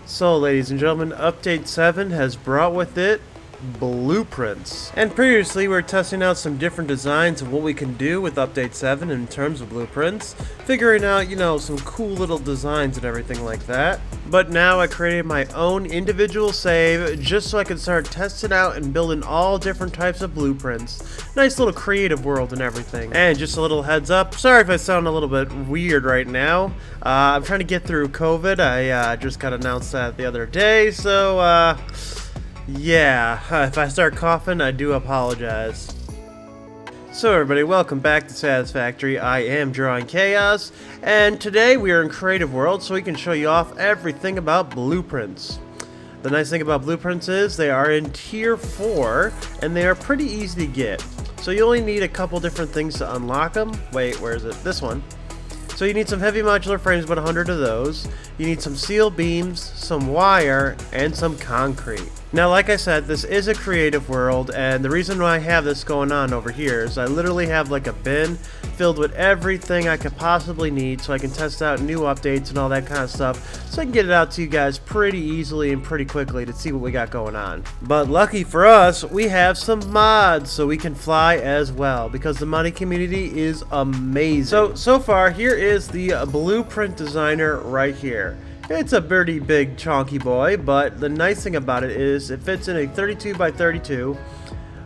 So, ladies and gentlemen, Update 7 has brought with it blueprints. And previously we were testing out some different designs of what we can do with Update 7 in terms of blueprints, figuring out, some cool little designs and everything like that. But now I created my own individual save just so I could start testing out and building all different types of blueprints. Nice little creative world and everything. And just a little heads up, sorry if I sound a little bit weird right now. I'm trying to get through COVID. I just got announced that the other day, so yeah, if I start coughing, I do apologize. So everybody, welcome back to Satisfactory. I am Drawing Chaos, and today we are in Creative World so we can show you off everything about blueprints. The nice thing about blueprints is they are in Tier 4, and they are pretty easy to get. So you only need a couple different things to unlock them. Wait, where is it? This one. So you need some heavy modular frames, about 100 of those. You need some steel beams, some wire, and some concrete. Now, like I said, this is a creative world, and the reason why I have this going on over here is I literally have like a bin filled with everything I could possibly need so I can test out new updates and all that kind of stuff so I can get it out to you guys pretty easily and pretty quickly to see what we got going on. But lucky for us, we have some mods so we can fly as well because the modding community is amazing. So far, here is the blueprint designer right here. It's a pretty big chonky boy, but the nice thing about it is it fits in a 32 by 32.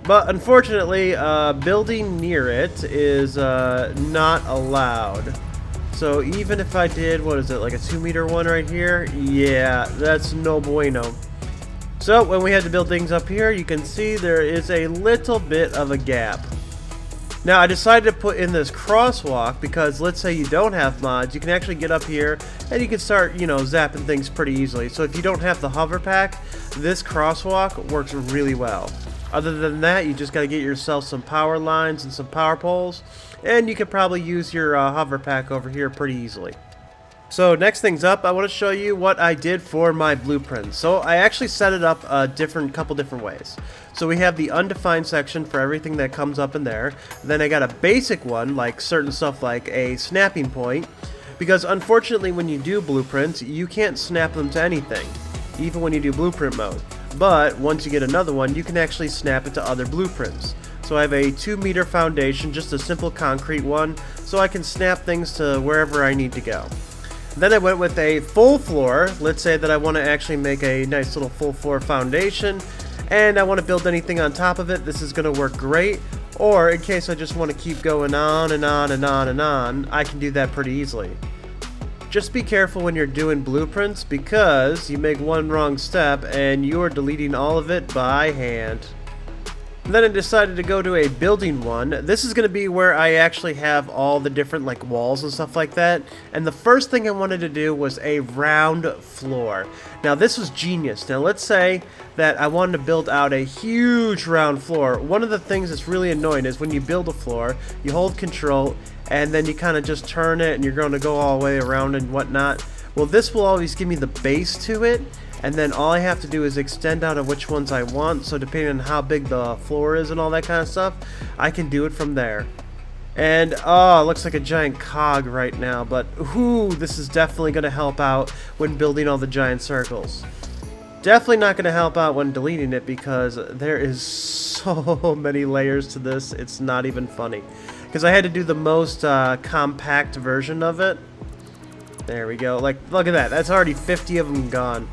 But unfortunately, building near it is not allowed. So even if I did, what is it, like a 2-meter one right here? Yeah, that's no bueno. So when we had to build things up here, you can see there is a little bit of a gap. Now I decided to put in this crosswalk because let's say you don't have mods, you can actually get up here and you can start, zapping things pretty easily. So if you don't have the hover pack, this crosswalk works really well. Other than that, you just got to get yourself some power lines and some power poles, and you could probably use your hover pack over here pretty easily. So next things up, I want to show you what I did for my blueprint. So I actually set it up a couple different ways. So we have the undefined section for everything that comes up in there. Then I got a basic one, like certain stuff like a snapping point, because unfortunately when you do blueprints, you can't snap them to anything, even when you do blueprint mode. But once you get another one, you can actually snap it to other blueprints. So I have a 2-meter foundation, just a simple concrete one, so I can snap things to wherever I need to go. Then I went with a full floor. Let's say that I want to actually make a nice little full floor foundation and I want to build anything on top of it. This is going to work great. Or in case I just want to keep going on and on and on and on, I can do that pretty easily. Just be careful when you're doing blueprints because you make one wrong step and you're deleting all of it by hand. Then I decided to go to a building one. This is going to be where I actually have all the different walls and stuff like that. And the first thing I wanted to do was a round floor. Now this was genius. Now let's say that I wanted to build out a huge round floor. One of the things that's really annoying is when you build a floor, you hold control and then you kind of just turn it and you're going to go all the way around and whatnot. Well, this will always give me the base to it. And then all I have to do is extend out of which ones I want. So depending on how big the floor is and all that kind of stuff, I can do it from there. And oh, it looks like a giant cog right now. But this is definitely going to help out when building all the giant circles. Definitely not going to help out when deleting it because there is so many layers to this. It's not even funny. Because I had to do the most compact version of it. There we go. Look at that. That's already 50 of them gone.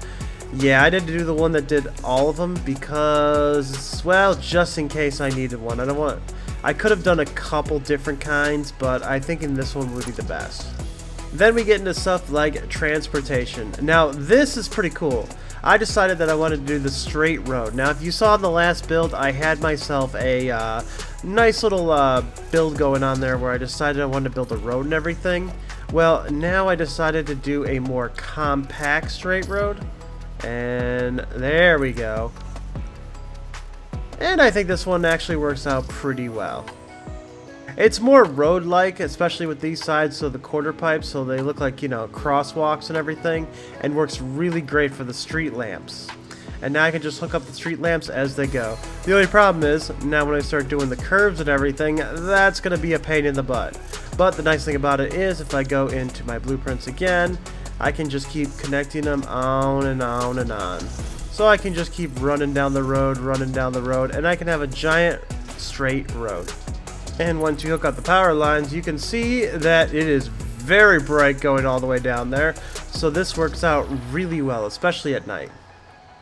Yeah, I did do the one that did all of them because, well, just in case I needed one. I could have done a couple different kinds, but I think in this one would be the best. Then we get into stuff like transportation. Now, this is pretty cool. I decided that I wanted to do the straight road. Now, if you saw in the last build, I had myself a nice little build going on there where I decided I wanted to build a road and everything. Well, now I decided to do a more compact straight road. And there we go. And I think this one actually works out pretty well. It's more road-like, especially with these sides, so the quarter pipes, so they look like, crosswalks and everything, and works really great for the street lamps. And now I can just hook up the street lamps as they go. The only problem is, now when I start doing the curves and everything, that's going to be a pain in the butt. But the nice thing about it is, if I go into my blueprints again, I can just keep connecting them on and on and on. So I can just keep running down the road, and I can have a giant straight road. And once you hook up the power lines, you can see that it is very bright going all the way down there. So this works out really well, especially at night.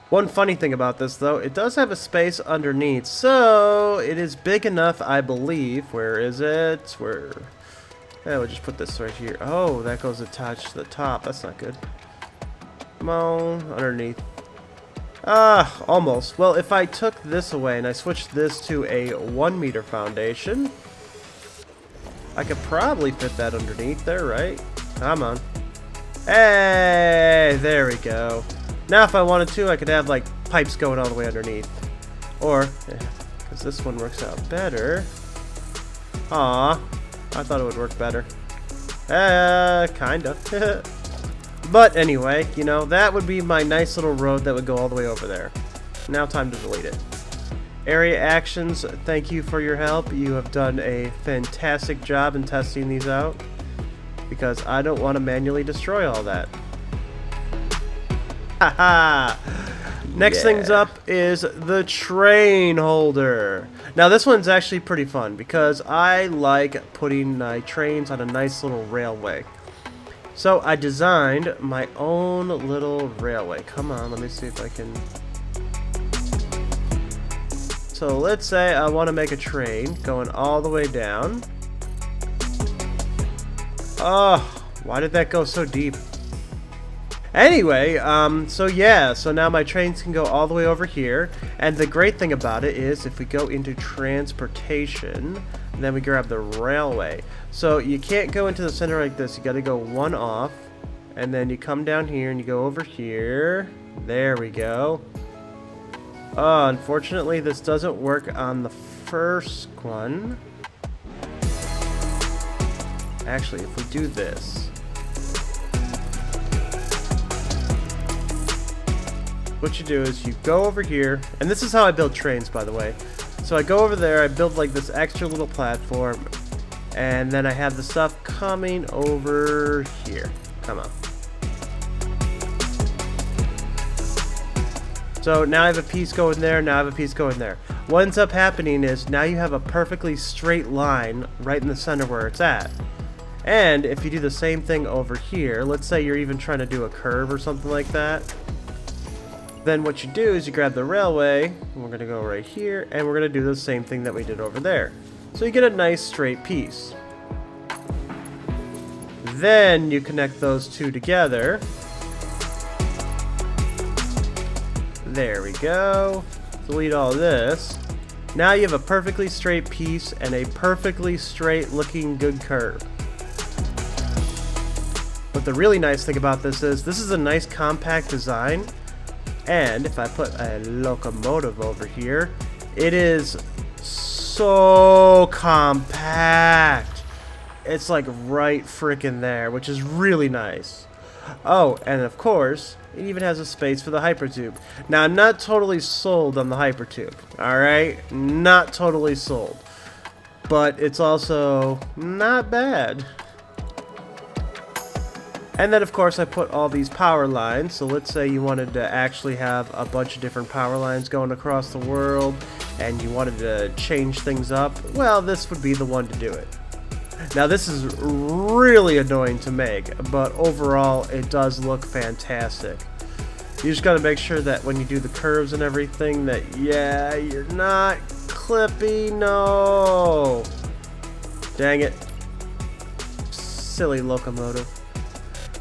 One funny thing about this, though, it does have a space underneath, so it is big enough, I believe. Where is it? Yeah, we'll just put this right here. Oh, that goes attached to the top. That's not good. Come on, underneath. Ah, almost. Well, if I took this away and I switched this to a 1 meter foundation, I could probably fit that underneath there, right? Come on. Hey, there we go. Now if I wanted to, I could have like pipes going all the way underneath. Or, because this one works out better. Aw, I thought it would work better. Kinda. But anyway, you know, that would be my nice little road that would go all the way over there. Now time to delete it. Area actions, thank you for your help. You have done a fantastic job in testing these out. Because I don't want to manually destroy all that. Haha! Next things up is the train holder. Now this one's actually pretty fun because I like putting my trains on a nice little railway. So I designed my own little railway. Come on, let me see if I can... So let's say I want to make a train going all the way down. Oh, why did that go so deep? Anyway, so now my trains can go all the way over here. And the great thing about it is if we go into transportation, then we grab the railway. So you can't go into the center like this. You got to go one off. And then you come down here and you go over here. There we go. Oh, unfortunately, this doesn't work on the first one. Actually, if we do this. What you do is you go over here, and this is how I build trains, by the way. So I go over there, I build like this extra little platform, and then I have the stuff coming over here. Come on. So now I have a piece going there, now I have a piece going there. What ends up happening is now you have a perfectly straight line right in the center where it's at. And if you do the same thing over here, let's say you're even trying to do a curve or something like that, then what you do is you grab the railway, and we're going to go right here, and we're going to do the same thing that we did over there. So you get a nice straight piece. Then you connect those two together. There we go. Delete all this. Now you have a perfectly straight piece and a perfectly straight looking good curve. But the really nice thing about this is a nice compact design. And if I put a locomotive over here, it is so compact. It's like right frickin' there, which is really nice. Oh, and of course, it even has a space for the hypertube. Now, I'm not totally sold on the hypertube, alright? Not totally sold. But it's also not bad. And then, of course, I put all these power lines. So let's say you wanted to actually have a bunch of different power lines going across the world, and you wanted to change things up. Well, this would be the one to do it. Now, this is really annoying to make, but overall, it does look fantastic. You just got to make sure that when you do the curves and everything that, yeah, you're not clippy. No. Dang it. Silly locomotive.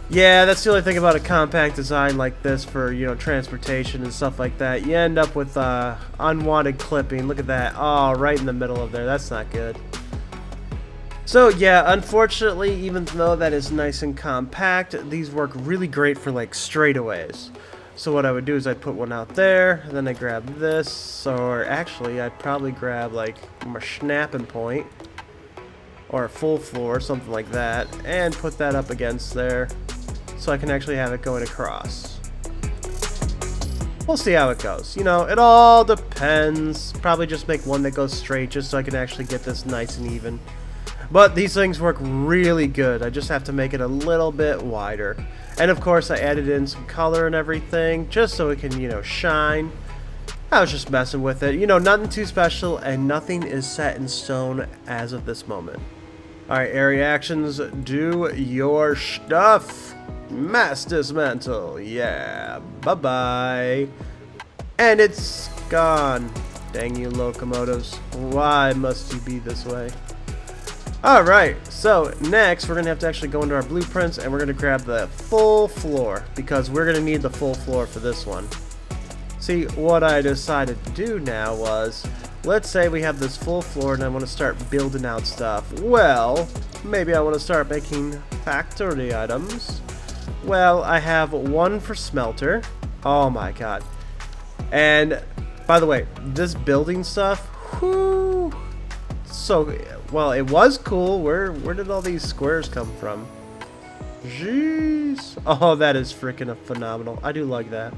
Yeah, that's the only thing about a compact design like this for, you know, transportation and stuff like that. You end up with unwanted clipping. Look at that. Oh, right in the middle of there. That's not good. So, yeah, unfortunately, even though that is nice and compact, these work really great for, like, straightaways. So what I would do is I'd put one out there, and then I grab this, or actually, I'd probably grab, like, my snapping point, or a full floor, something like that, and put that up against there. So I can actually have it going across. We'll see how it goes. You know, it all depends. Probably just make one that goes straight just so I can actually get this nice and even. But these things work really good. I just have to make it a little bit wider. And of course I added in some color and everything just so it can, you know, shine. I was just messing with it. You know, nothing too special and nothing is set in stone as of this moment. Alright, area actions, do your stuff. Mass dismantle, yeah, bye-bye. And it's gone. Dang you locomotives, why must you be this way? Alright, so next we're going to have to actually go into our blueprints and we're going to grab the full floor because we're going to need the full floor for this one. See, what I decided to do now was, let's say we have this full floor and I want to start building out stuff. Well, maybe I want to start making factory items. Well, I have one for smelter. Oh my god. And, by the way, this building stuff, whoo, so, well, it was cool. Where did all these squares come from? Jeez. Oh, that is freaking phenomenal. I do like that.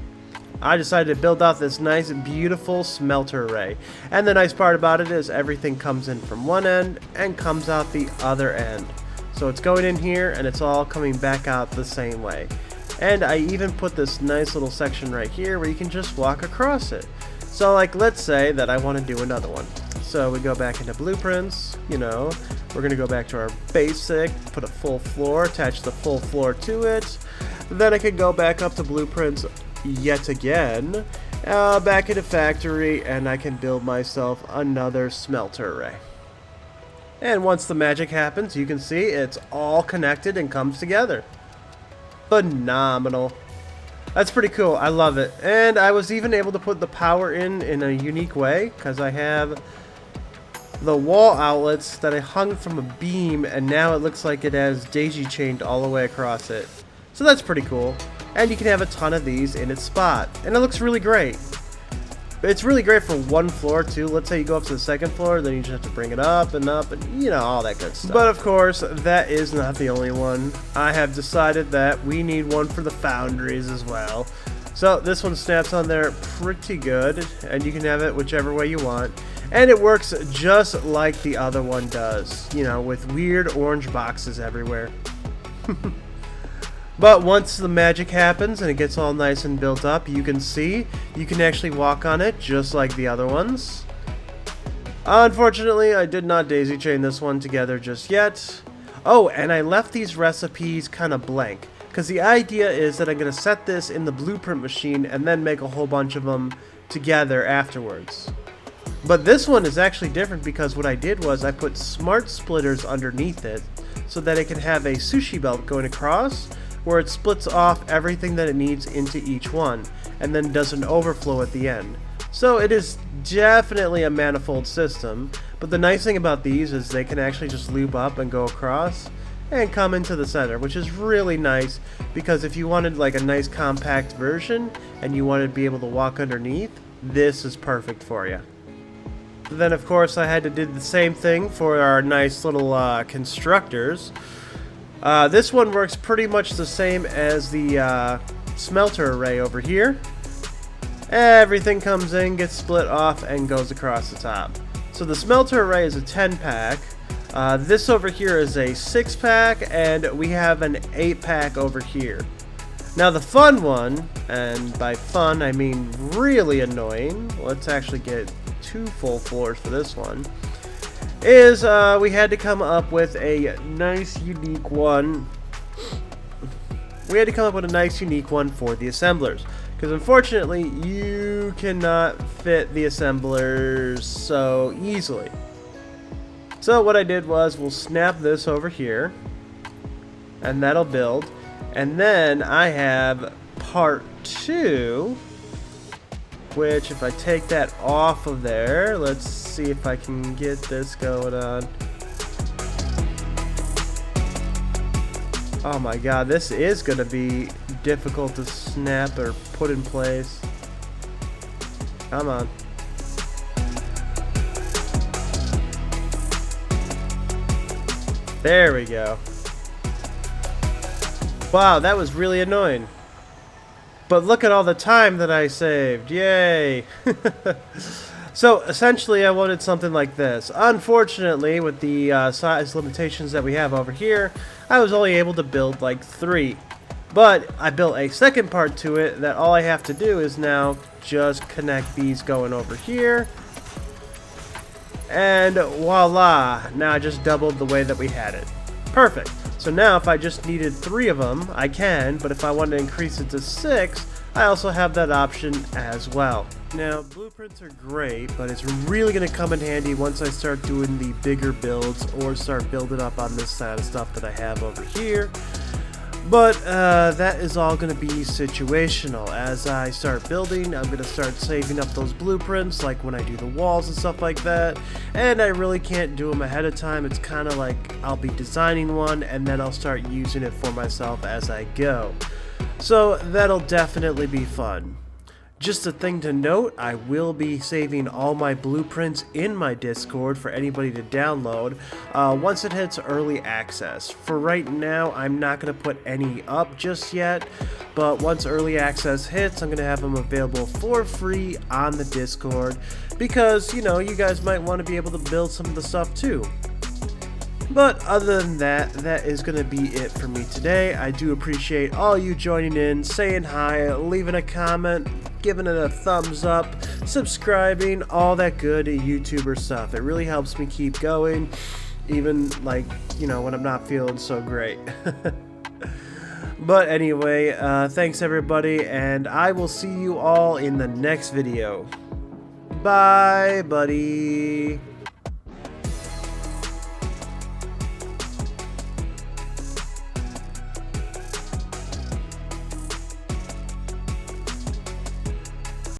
I decided to build out this nice, beautiful smelter array. And the nice part about it is everything comes in from one end and comes out the other end. So it's going in here and it's all coming back out the same way. And I even put this nice little section right here where you can just walk across it. So like, let's say that I want to do another one. So we go back into blueprints, you know, we're going to go back to our basic, put a full floor, attach the full floor to it. Then I could go back up to blueprints yet again, back into factory, and I can build myself another smelter array. And once the magic happens, you can see it's all connected and comes together. Phenomenal. That's pretty cool. I love it. And I was even able to put the power in a unique way because I have the wall outlets that I hung from a beam, and now it looks like it has daisy chained all the way across it. So that's pretty cool. And you can have a ton of these in its spot. And it looks really great. It's really great for one floor too. Let's say you go up to the second floor, then you just have to bring it up and you know, all that good stuff. But of course, that is not the only one. I have decided that we need one for the foundries as well. So this one snaps on there pretty good, and you can have it whichever way you want. And it works just like the other one does, you know, with weird orange boxes everywhere. But once the magic happens and it gets all nice and built up, you can see you can actually walk on it just like the other ones. Unfortunately, I did not daisy chain this one together just yet. Oh, and I left these recipes kind of blank because the idea is that I'm going to set this in the blueprint machine and then make a whole bunch of them together afterwards. But this one is actually different because what I did was I put smart splitters underneath it so that it can have a sushi belt going across, where it splits off everything that it needs into each one and then does an overflow at the end. So it is definitely a manifold system, but the nice thing about these is they can actually just loop up and go across and come into the center, which is really nice because if you wanted like a nice compact version and you wanted to be able to walk underneath, this is perfect for you. Then of course I had to do the same thing for our nice little constructors. This one works pretty much the same as the smelter array over here. Everything comes in, gets split off, and goes across the top. So the smelter array is a 10-pack. This over here is a 6-pack, and we have an 8-pack over here. Now the fun one, and by fun I mean really annoying, let's actually get 2 full floors for this one, is we had to come up with a nice unique one. We had to come up with a nice unique one for the assemblers, because unfortunately you cannot fit the assemblers so easily. So what I did was we'll snap this over here and that'll build, and then I have part 2, which if I take that off of there, let's see if I can get this going on. Oh my god, this is going to be difficult to snap or put in place. Come on. There we go. Wow, that was really annoying. But look at all the time that I saved. Yay! So essentially I wanted something like this. Unfortunately, with the size limitations that we have over here, I was only able to build like 3. But I built a second part to it that all I have to do is now just connect these going over here. And voila, now I just doubled the way that we had it. Perfect. So now if I just needed 3 of them, I can, but if I want to increase it to 6, I also have that option as well. Now, blueprints are great, but it's really going to come in handy once I start doing the bigger builds or start building up on this side of stuff that I have over here. But that is all going to be situational. As I start building, I'm going to start saving up those blueprints, like when I do the walls and stuff like that. And I really can't do them ahead of time. It's kind of like I'll be designing one and then I'll start using it for myself as I go. So that'll definitely be fun. Just a thing to note, I will be saving all my blueprints in my Discord for anybody to download once it hits early access. For right now, I'm not going to put any up just yet, but once early access hits, I'm going to have them available for free on the Discord because, you know, you guys might want to be able to build some of the stuff too. But other than that, that is going to be it for me today. I do appreciate all you joining in, saying hi, leaving a comment, giving it a thumbs up, subscribing, all that good YouTuber stuff. It really helps me keep going, even like, you know, when I'm not feeling so great. But anyway, thanks everybody, and I will see you all in the next video. Bye, buddy.